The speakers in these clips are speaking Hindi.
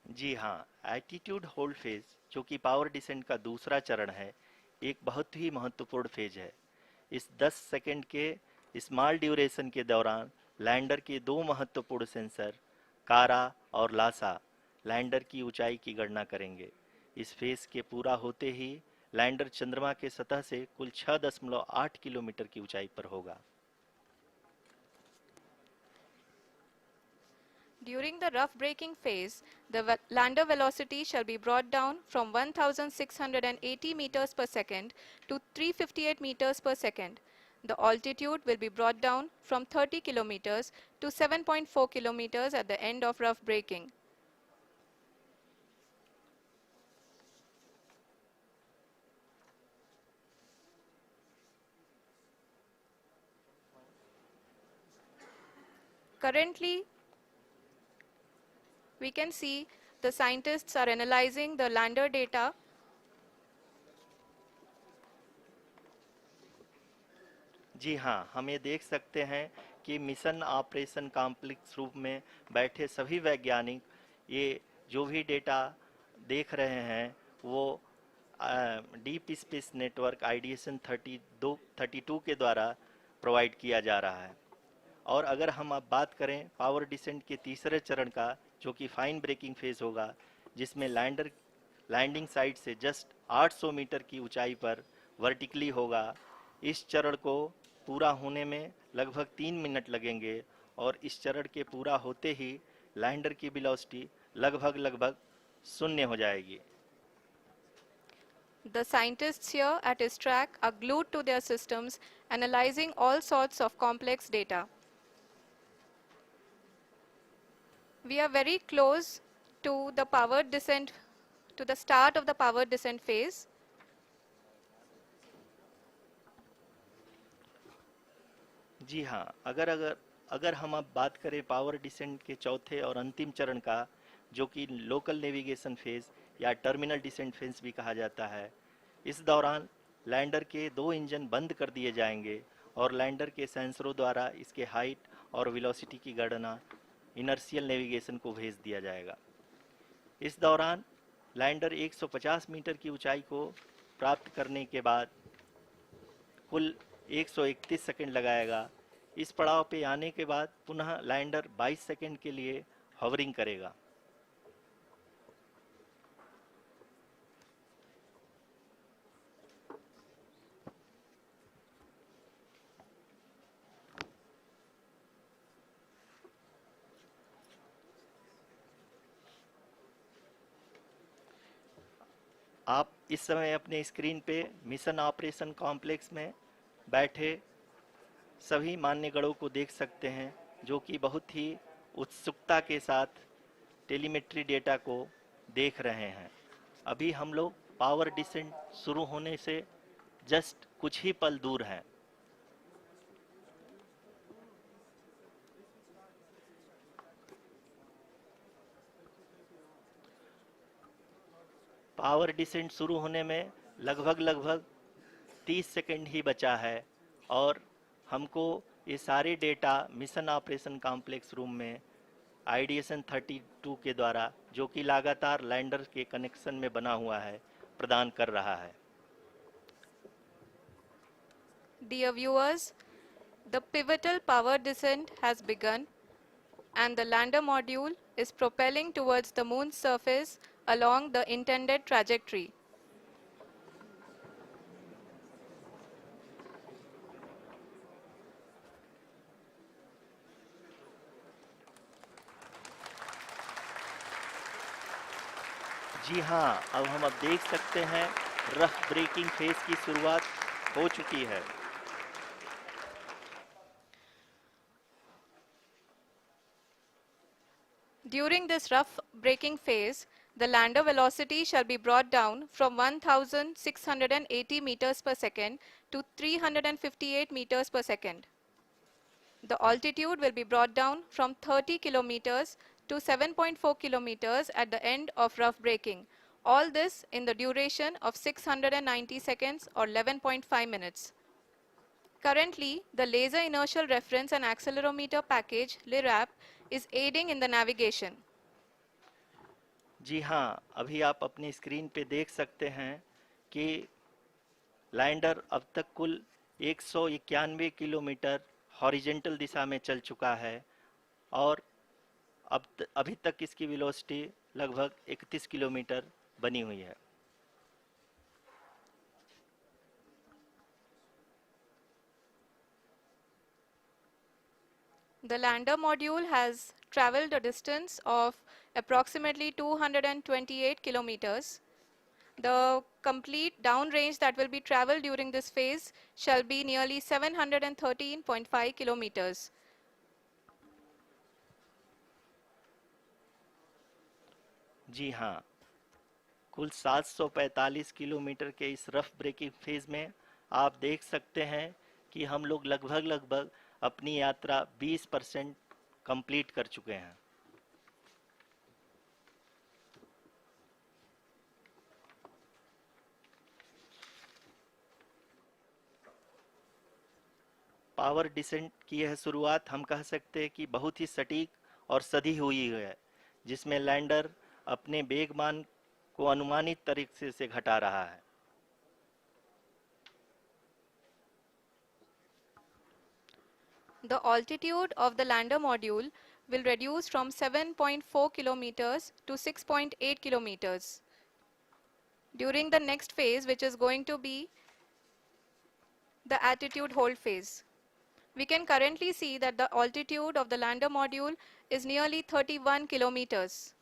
जी हाँ, एटीट्यूड होल्ड फेज, जो कि पावर डिसेंट का दूसरा चरण है, एक बहुत ही महत्वपूर्ण फेज है। इस 10 सेकंड के स्मॉल ड्यूरेशन के दौरान लैंडर के दो महत्वपूर्ण सेंसर, कारा और लासा, लैंडर की ऊंचाई की गणना करेंगे। इस फेज के पूरा होते ही लैंडर चंद्रमा के सतह से कुल 6.8 किलोमीटर की ऊंचाई पर होगा। During the rough braking phase, the lander velocity shall be brought down from 1680 meters per second to 358 meters per second. The altitude will be brought down from 30 kilometers to 7.4 kilometers at the end of rough braking. Currently, we can see the scientists are analyzing the lander data. जी हाँ, हम ये देख सकते हैं कि मिशन ऑपरेशन कॉम्प्लेक्स रूप में बैठे सभी वैज्ञानिक ये जो भी डेटा देख रहे हैं वो डीप स्पेस नेटवर्क आईडीएसन 32 के द्वारा प्रोवाइड किया जा रहा है। और अगर हम अब बात करें पावर डिसेंट के तीसरे चरण का, जो कि फाइन ब्रेकिंग फेज होगा, जिसमें लैंडर लैंडिंग साइट से जस्ट 800 मीटर की ऊंचाई पर वर्टिकली होगा। इस चरण को पूरा होने में लगभग 3 मिनट लगेंगे और इस चरण के पूरा होते ही लैंडर की वेलोसिटी लगभग शून्य हो जाएगी। The scientists here at ISTRAC are glued to their systems, analyzing all sorts of complex data. We are very close to the power descent, to the start of the power descent phase. जी हाँ, अगर अगर अगर हम अब बात करें पावर डिसेंट के चौथे और अंतिम चरण का, जो कि लोकल नेविगेशन फेज या टर्मिनल डिसेंट फेज भी कहा जाता है, इस दौरान लैंडर के दो इंजन बंद कर दिए जाएंगे और लैंडर के सेंसरों द्वारा इसके हाइट और वेलोसिटी की गणना इनर्शियल नेविगेशन को भेज दिया जाएगा। इस दौरान लैंडर 150 मीटर की ऊंचाई को प्राप्त करने के बाद कुल 131 सेकंड लगाएगा। इस पड़ाव पे आने के बाद पुनः लैंडर 22 सेकंड के लिए हवरिंग करेगा। आप इस समय अपने स्क्रीन पे मिशन ऑपरेशन कॉम्प्लेक्स में बैठे सभी मान्यगणों को देख सकते हैं, जो कि बहुत ही उत्सुकता के साथ टेलीमेट्री डेटा को देख रहे हैं। अभी हम लोग पावर डिसेंट शुरू होने से जस्ट कुछ ही पल दूर हैं। पावर डिसेंट शुरू होने में लगभग 30 सेकंड ही बचा है और हमको ये सारे data mission operation complex room में आईडीएसन 32 के द्वारा, जो कि लगातार लैंडर के कनेक्शन में बना हुआ है, प्रदान कर रहा है। Dear viewers, the pivotal power descent has begun and the lander module is propelling towards the moon's surface along the intended trajectory. जी हाँ, अब देख सकते हैं रफ ब्रेकिंग फेज की शुरुआत हो चुकी है। During this rough braking phase, the lander velocity shall be brought down from 1680 meters per second to 358 meters per second. The altitude will be brought down from 30 kilometers to 7.4 kilometers at the end of rough braking. All this in the duration of 690 seconds or 11.5 minutes. Currently, the Laser Inertial Reference and Accelerometer package, LIRAP, is aiding in the navigation. जी हाँ, अभी आप अपनी स्क्रीन पे देख सकते हैं कि लैंडर अब तक कुल 191 किलोमीटर हॉरिजेंटल दिशा में चल चुका है और अभी तक इसकी वेलोसिटी लगभग 31 किलोमीटर बनी हुई है। The lander module has traveled a distance of approximately 228 kilometers. The complete downrange that will be traveled during this phase shall be nearly 713.5 kilometers. जी हाँ, कुल 745 किलोमीटर के इस रफ ब्रेकिंग फेज में आप देख सकते हैं कि हम लोग लगभग लगभग अपनी यात्रा 20% कंप्लीट कर चुके हैं। पावर डिसेंट की यह शुरुआत हम कह सकते हैं कि बहुत ही सटीक और सधी हुई है, जिसमें लैंडर अपने वेगमान को अनुमानित तरीके से घटा रहा है। The altitude of the lander module will reduce from 7.4 kilometers to 6.8 kilometers. During the next phase, which is going to be the attitude hold phase. We can currently see that the altitude of the lander module is nearly 31 kilometers.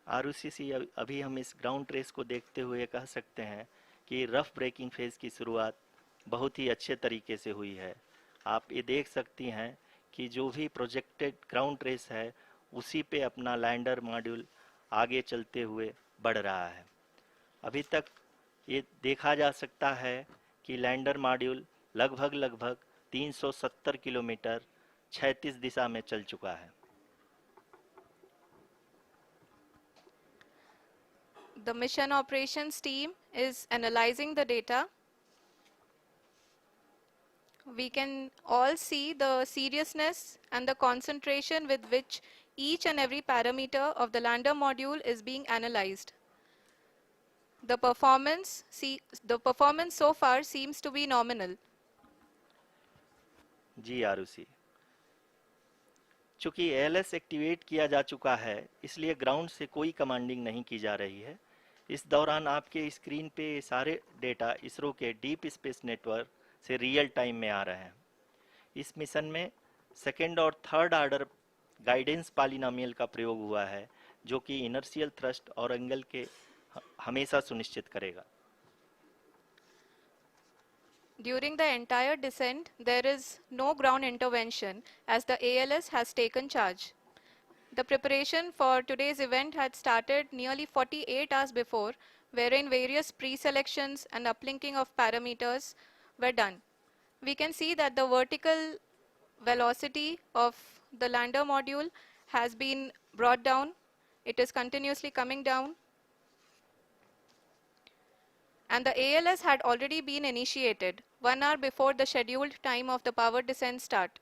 Arushi, अभी हम इस ग्राउंड ट्रेस को देखते हुए कह सकते हैं कि रफ ब्रेकिंग फेज की शुरुआत बहुत ही अच्छे तरीके से हुई है। आप ये देख सकती हैं कि जो भी प्रोजेक्टेड ग्राउंड ट्रेस है उसी पे अपना लैंडर मॉड्यूल आगे चलते हुए बढ़ रहा है। अभी तक ये देखा जा सकता है कि लैंडर मॉड्यूल लगभग लगभग 370 किलोमीटर क्षैतिज दिशा में चल चुका है। The mission operations team is analyzing the data. We can all see the seriousness and the concentration with which each and every parameter of the lander module is being analyzed. The performance so far seems to be nominal. जी आरुषि, चूंकि एएलएस एक्टिवेट किया जा चुका है इसलिए ग्राउंड से कोई कमांडिंग नहीं की जा रही है। इस दौरान आपके स्क्रीन पे ये सारे डेटा इसरो के डीप स्पेस नेटवर्क से रियल टाइम में आ रहे हैं। इस मिशन में सेकेंड और थर्ड ऑर्डर गाइडेंस पॉलिनोमियल का प्रयोग हुआ है, जो कि इनर्शियल थ्रस्ट और एंगल के हमेशा सुनिश्चित करेगा। During the entire descent, there is no ground intervention as the ALS has taken charge. The preparation for today's event had started nearly 48 hours before, wherein various pre-selections and uplinking of parameters were done. We can see that the vertical velocity of the lander module has been brought down. It is continuously coming down. And the ALS had already been initiated 1 hour before the scheduled time of the power descent start.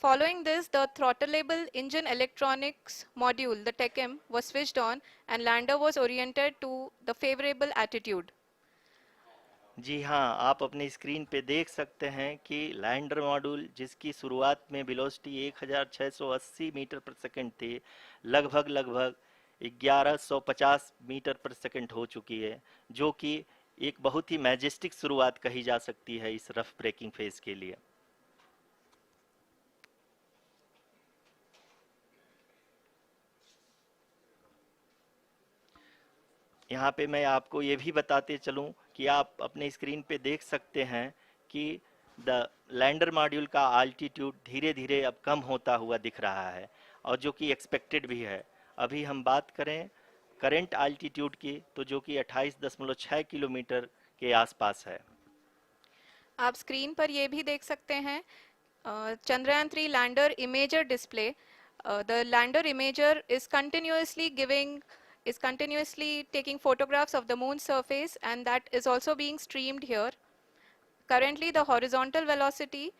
Following this, the throttleable engine electronics module, the TECM, was switched on and lander was oriented to the favorable attitude. जी हाँ, आप अपनी स्क्रीन पे देख सकते हैं कि लैंडर मॉड्यूल जिसकी शुरुआत में वेलोसिटी 1680 मीटर पर सेकंड थी, लगभग लगभग 1150 मीटर पर सेकंड हो चुकी है, जो कि एक बहुत ही मैजेस्टिक शुरुआत कही जा सकती है इस रफ ब्रेकिंग फेज के लिए। यहाँ पे मैं आपको ये भी बताते चलूँ कि आप अपने स्क्रीन पे देख सकते हैं कि द लैंडर मॉड्यूल का आल्टीट्यूड धीरे धीरे अब कम होता हुआ दिख रहा है, और जो कि एक्सपेक्टेड भी है। अभी हम बात करें करंट आल्टीट्यूड की, तो जो कि 28.6 किलोमीटर के आसपास है। आप स्क्रीन पर ये भी देख सकते हैं Chandrayaan 3 lander imager display. The lander imager is continuously taking photographs of the moon's surface, and that is also being streamed here. Currently, the horizontal velocity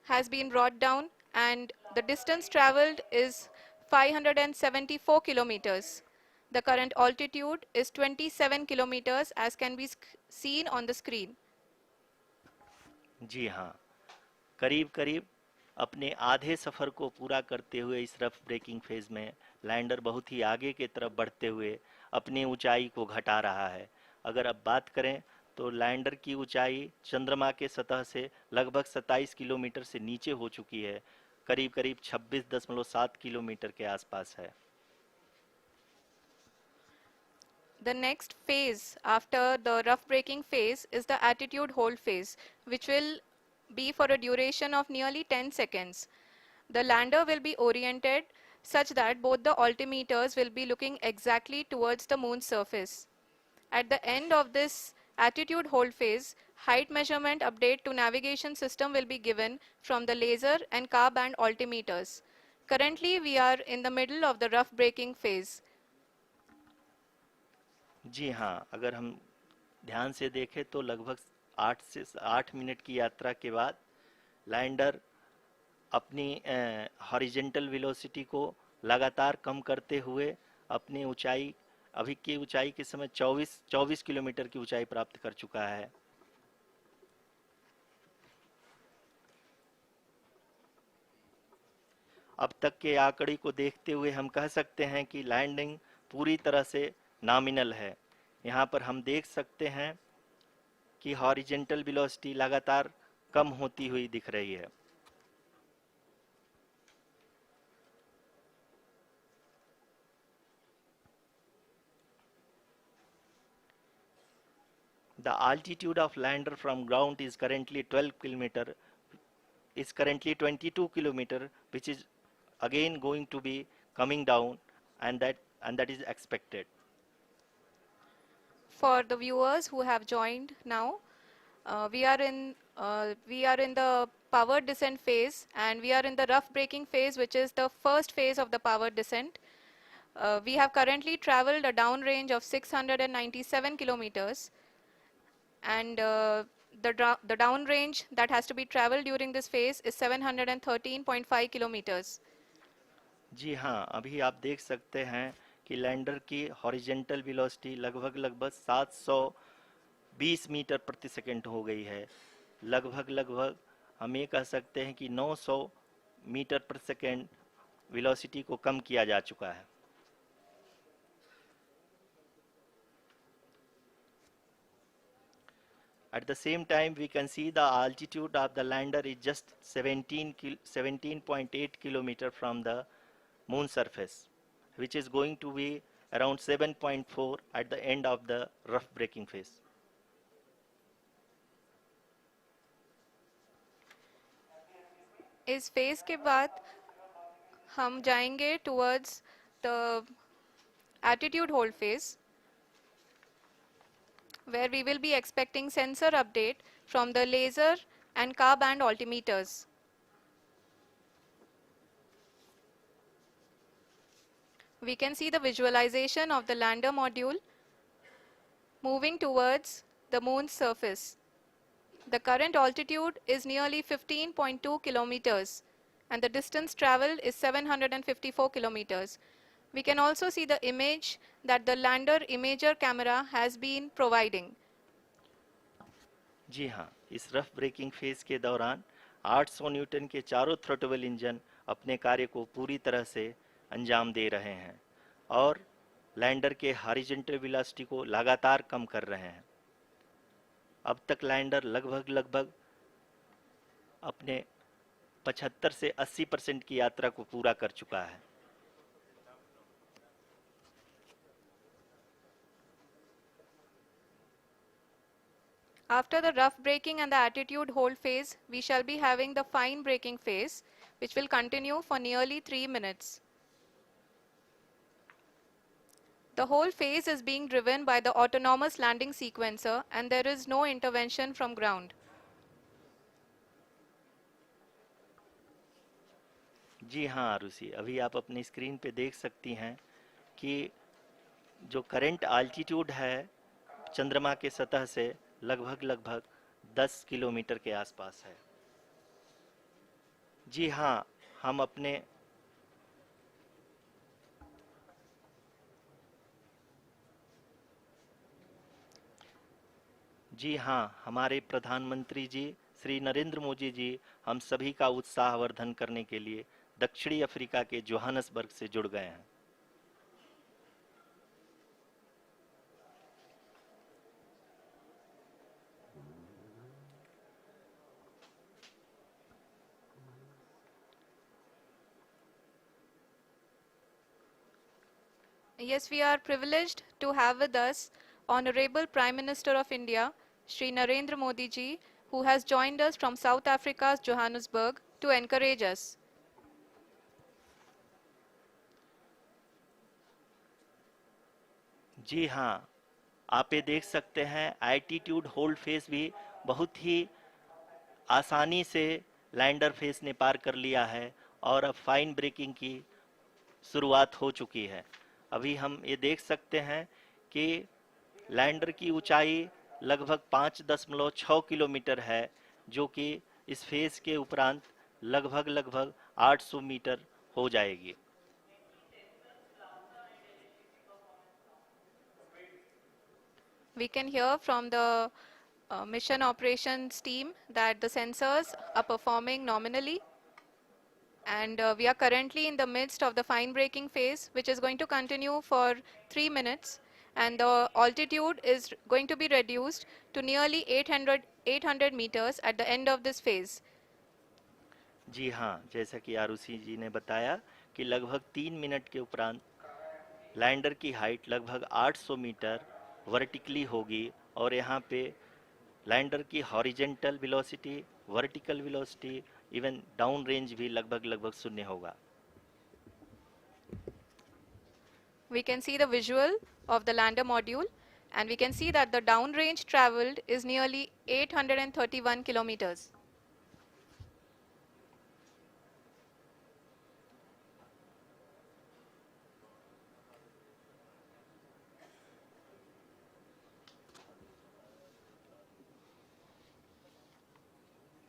has been brought down and the distance traveled is 574 kilometers. The current altitude is 27 kilometers as can be seen on the screen. जी हाँ, करीब करीब अपने आधे सफ़र को पूरा करते हुए इस रफ ब्रेकिंग फेज में लैंडर बहुत ही आगे की तरफ बढ़ते हुए अपनी ऊंचाई को घटा रहा है। अगर अब बात करें तो लैंडर की ऊंचाई चंद्रमा के सतह से लगभग 27 किलोमीटर से नीचे हो चुकी है, करीब करीब 26.7 किलोमीटर के आसपास है। The next phase after the rough braking phase is the attitude hold phase, which will be for a duration of nearly 10 seconds. The lander will be oriented such that both the altimeters will be looking exactly towards the moon's surface. At the end of this attitude hold phase, height measurement update to navigation system will be given from the laser and car band altimeters. Currently, we are in the middle of the rough braking phase. जी हाँ, अगर हम ध्यान से देखें तो लगभग 8 मिनट की यात्रा के बाद लैंडर अपनी हॉरिजेंटल वेलोसिटी को लगातार कम करते हुए अपनी ऊंचाई, अभी की ऊंचाई के समय 24 किलोमीटर की ऊंचाई प्राप्त कर चुका है। अब तक के आंकड़े को देखते हुए हम कह सकते हैं कि लैंडिंग पूरी तरह से नॉमिनल है। यहाँ पर हम देख सकते हैं कि हॉरिजेंटल वेलोसिटी लगातार कम होती हुई दिख रही है। The altitude of lander from ground is currently 22 kilometer, which is again going to be coming down, and that is expected. For the viewers who have joined now, we are in the power descent phase, and we are in the rough braking phase, which is the first phase of the power descent. We have currently traveled a downrange of 697 kilometers, and the downrange that has to be traveled during this phase is 713.5 kilometers. जी हाँ, अभी आप देख सकते हैं कि लैंडर की हॉरिजेंटल वेलोसिटी लगभग 720 मीटर प्रति सेकंड हो गई है। लगभग हम ये कह सकते हैं कि 900 मीटर प्रति सेकंड वेलोसिटी को कम किया जा चुका है। At the same time, we can see the altitude of the lander is just 17.8 kilometer from the moon surface, which is going to be around 7.4 at the end of the rough braking phase. इस फेज के बाद हम जाएंगे towards the attitude hold phase, where we will be expecting sensor update from the laser and car band altimeters. We can see the visualization of the lander module moving towards the moon's surface. The current altitude is nearly 15.2 kilometers, and the distance traveled is 754 kilometers. We can also see the image that the lander imager camera has been providing. जी हाँ, इस रफ ब्रेकिंग फेज के दौरान 800 न्यूटन के चारों थ्रोटल इंजन अपने कार्य को पूरी तरह से अंजाम दे रहे हैं और लैंडर के हॉरिजॉन्टल वेलोसिटी को लगातार कम कर रहे हैं। अब तक लैंडर लगभग अपने 75 से 80% की यात्रा को पूरा कर चुका है। After the rough braking and the attitude hold phase, we shall be having the fine braking phase, which will continue for nearly 3 minutes. The whole phase is being driven by the autonomous landing sequencer, and there is no intervention from ground. जी हाँ आरुषि, अभी आप अपनी स्क्रीन पे देख सकती हैं कि जो करंट आल्टीट्यूड है चंद्रमा के सतह से लगभग 10 किलोमीटर के आसपास है। जी हाँ, हम अपने जी हाँ, हमारे प्रधानमंत्री जी श्री नरेंद्र मोदी जी हम सभी का उत्साहवर्धन करने के लिए दक्षिणी अफ्रीका के जोहानसबर्ग से जुड़ गए हैं। Yes, we are privileged to have with us Honorable Prime Minister of India, Shri Narendra Modi ji, who has joined us from South Africa's Johannesburg to encourage us. जी हाँ, आप ये देख सकते हैं एल्टीट्यूड होल्ड फेस भी बहुत ही आसानी से लैंडर फेस ने पार कर लिया है और अब फाइन ब्रेकिंग की शुरुआत हो चुकी है। अभी हम ये देख सकते हैं कि लैंडर की ऊंचाई लगभग 5.6 किलोमीटर है, जो कि इस फेज के उपरांत लगभग लगभग 800 मीटर हो जाएगी। We can hear from the mission operations team that the sensors are performing nominally, and we are currently in the midst of the fine braking phase, which is going to continue for 3 minutes, and the altitude is going to be reduced to nearly 800 meters at the end of this phase. जी हाँ, जैसा कि आरुषि जी ने बताया कि लगभग 3 मिनट के उपरांत लैंडर की हाइट लगभग 800 मीटर वर्टिकली होगी और यहाँ पे लैंडर की horizontal velocity, vertical velocity, even down range भी लगभग लगभग शून्य होगा। We can see the visual of the lander module, and we can see that the downrange traveled is nearly 831 kilometers.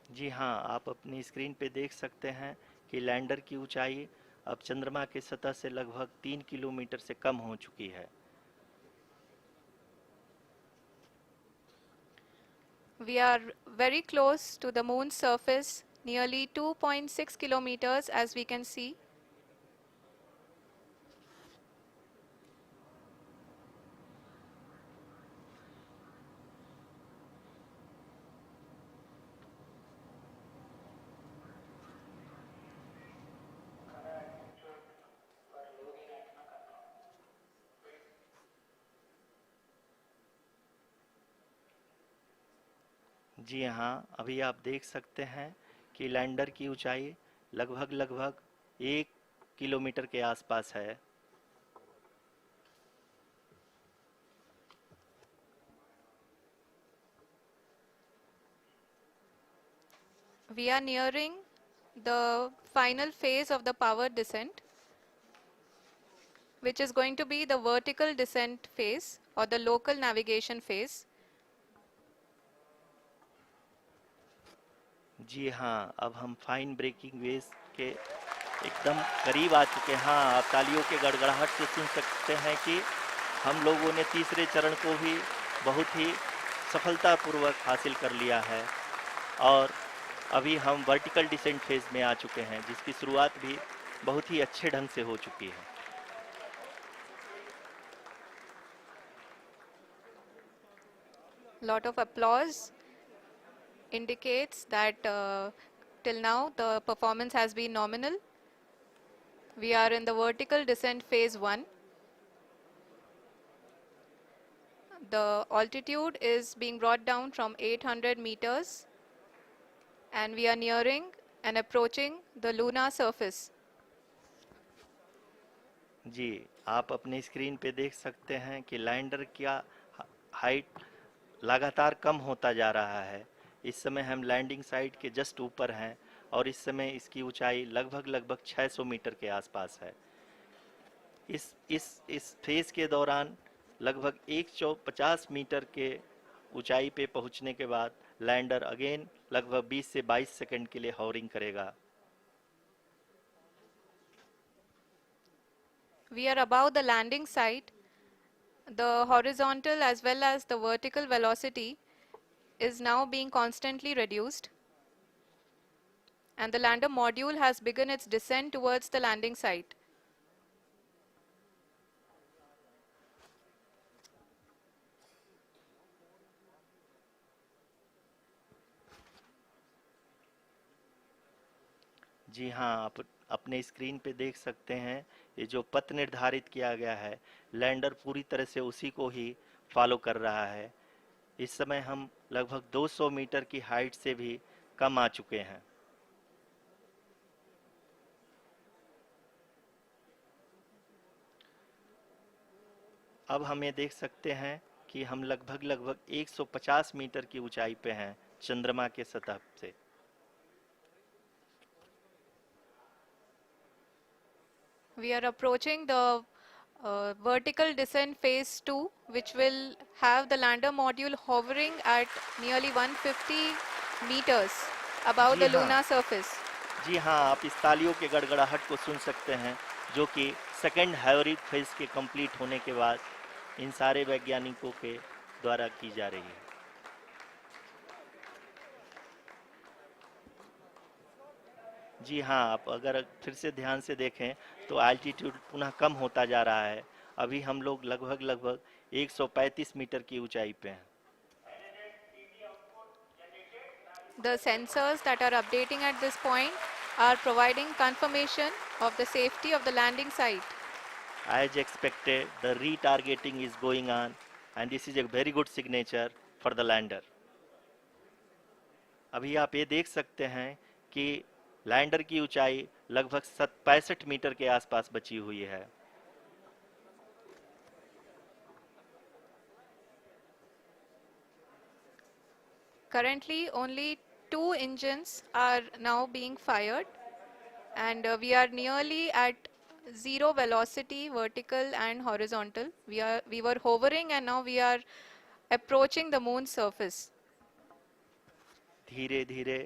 जी हाँ, आप अपनी स्क्रीन पे देख सकते हैं कि लैंडर की ऊंचाई अब चंद्रमा के सतह से लगभग 3 किलोमीटर से कम हो चुकी है। We are very close to the moon's surface, nearly 2.6 kilometers as we can see. जी हाँ, अभी आप देख सकते हैं कि लैंडर की ऊंचाई लगभग लगभग 1 किलोमीटर के आसपास है। We are nearing the final phase of the power descent, which is going to be the vertical descent phase or the local navigation phase. जी हाँ, अब हम फाइन ब्रेकिंग वेव के एकदम करीब आ चुके हैं। हाँ, आप तालियों के गड़गड़ाहट से सुन सकते हैं कि हम लोगों ने तीसरे चरण को भी बहुत ही सफलतापूर्वक हासिल कर लिया है और अभी हम वर्टिकल डिसेंट फेज में आ चुके हैं, जिसकी शुरुआत भी बहुत ही अच्छे ढंग से हो चुकी है। Lot of applause indicates that till now the performance has been nominal. We are in the vertical descent phase 1. The altitude is being brought down from 800 meters, and we are nearing and approaching the lunar surface. जी, आप अपने स्क्रीन पे देख सकते हैं कि लैंडर का हाइट लगातार कम होता जा रहा है। इस समय हम लैंडिंग साइट के जस्ट ऊपर हैं और इस समय इसकी ऊंचाई लगभग लगभग 600 मीटर के आसपास है। इस फेज के दौरान लगभग 150 मीटर के ऊंचाई पे पहुंचने के बाद लैंडर अगेन लगभग 20 से 22 सेकंड के लिए हॉवरिंग करेगा। We are above the landing site. The horizontal as well as the vertical velocity is now being constantly reduced, and the lander module has begun its descent towards the landing site. जी हाँ, आप अपने स्क्रीन पे देख सकते हैं ये जो पथ निर्धारित किया गया है, लैंडर पूरी तरह से उसी को ही फॉलो कर रहा है। इस समय हम लगभग 200 मीटर की हाइट से भी कम आ चुके हैं। अब हम ये देख सकते हैं कि हम लगभग 150 मीटर की ऊंचाई पे हैं चंद्रमा के सतह से। We are approaching the vertical descent phase 2, which will have the lander module hovering at nearly 150 meters above ji the हाँ, lunar surface. जी हाँ, आप इस तालियों के गड़गड़ाहट को सुन सकते हैं जो कि सेकंड हैवरिक फेज के कंप्लीट होने के बाद इन सारे वैज्ञानिकों के द्वारा की जा रही है। जी हाँ, आप अगर फिर से ध्यान से देखें तो एल्टीट्यूड पुनः कम होता जा रहा है। अभी हम लोग लगभग 135 मीटर की ऊंचाई पे हैं। The sensors that are updating at this point are providing confirmation of the safety of the landing site. As expected, the retargeting is going on and this is a very good signature for the lander. अभी आप ये देख सकते हैं कि लैंडर की ऊंचाई लगभग 65 मीटर के आसपास बची हुई है। Currently, only 2 engines are now being fired, and we are nearly at zero velocity, vertical and horizontal. We were hovering, and now we are approaching the moon's surface. धीरे धीरे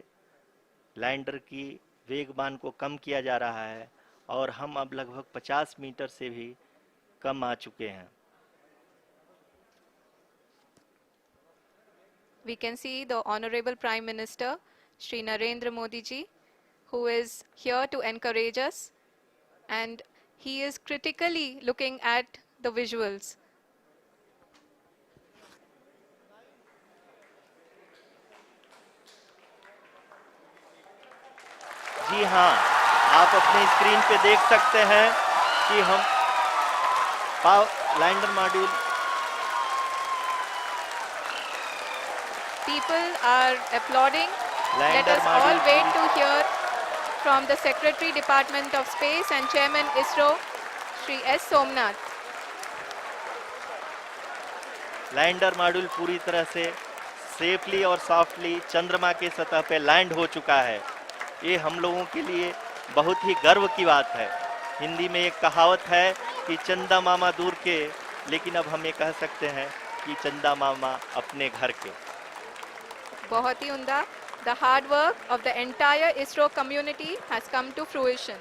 लैंडर की वेगमान को कम किया जा रहा है और हम अब लगभग 50 मीटर से भी कम आ चुके हैं। We can see the Honorable Prime Minister, Shri Narendra Modi ji, who is here to encourage us, and he is critically looking at the visuals. जी हाँ, आप अपने स्क्रीन पे देख सकते हैं कि हम lander module People are applauding. Let lander us all module wait to hear from the Secretary Department of Space and Chairman ISRO, Shri S. Somnath. Lander module पूरी तरह से सेफली और सॉफ्टली चंद्रमा के सतह पे लैंड हो चुका है। ये हम लोगों के लिए बहुत ही गर्व की बात है। हिंदी में एक कहावत है कि चंदा मामा दूर के, लेकिन अब हम ये कह सकते हैं कि चंदा मामा अपने घर के। बहुत ही उम्दा. The hard work of the entire ISRO community has come to fruition.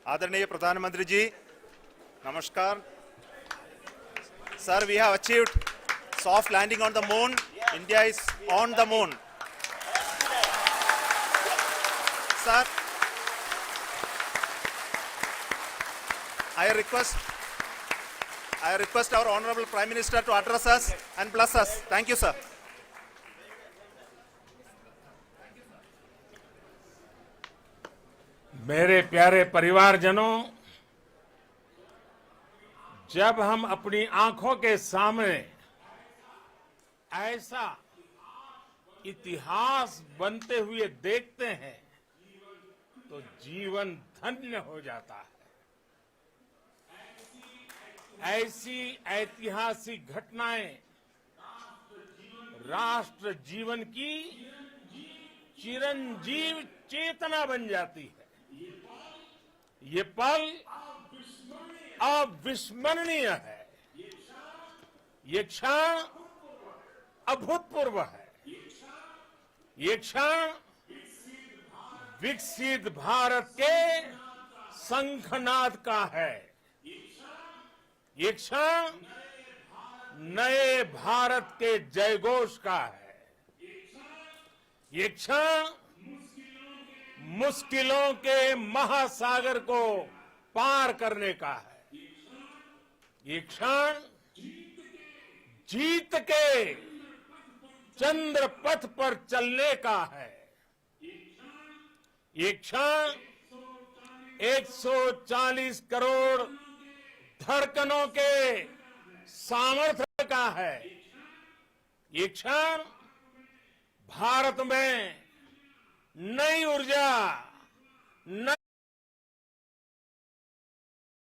आदरणीय प्रधानमंत्री जी, नमस्कार. Sir, we have achieved soft landing on the moon. India is on the moon. Sir, I request our Honorable Prime Minister to address us and bless us. Thank you, sir. मेरे प्यारे परिवारजनों, जब हम अपनी आंखों के सामने ऐसा इतिहास बनते हुए देखते हैं तो जीवन धन्य हो जाता है। ऐसी ऐतिहासिक घटनाएं राष्ट्र जीवन की चिरंजीव चेतना बन जाती है। ये पल अविस्मरणीय है। ये क्षण अभूतपूर्व है। ये क्षण विकसित भारत के शंखनाद का है। ये क्षण नए भारत के जयघोष का है। ये क्षण मुश्किलों के महासागर को पार करने का है। ये क्षण जीत के चंद्र पथ पर चलने का है। ये क्षण 140 करोड़ धड़कनों के सामर्थ्य का है। ये क्षण भारत में नई ऊर्जा, नई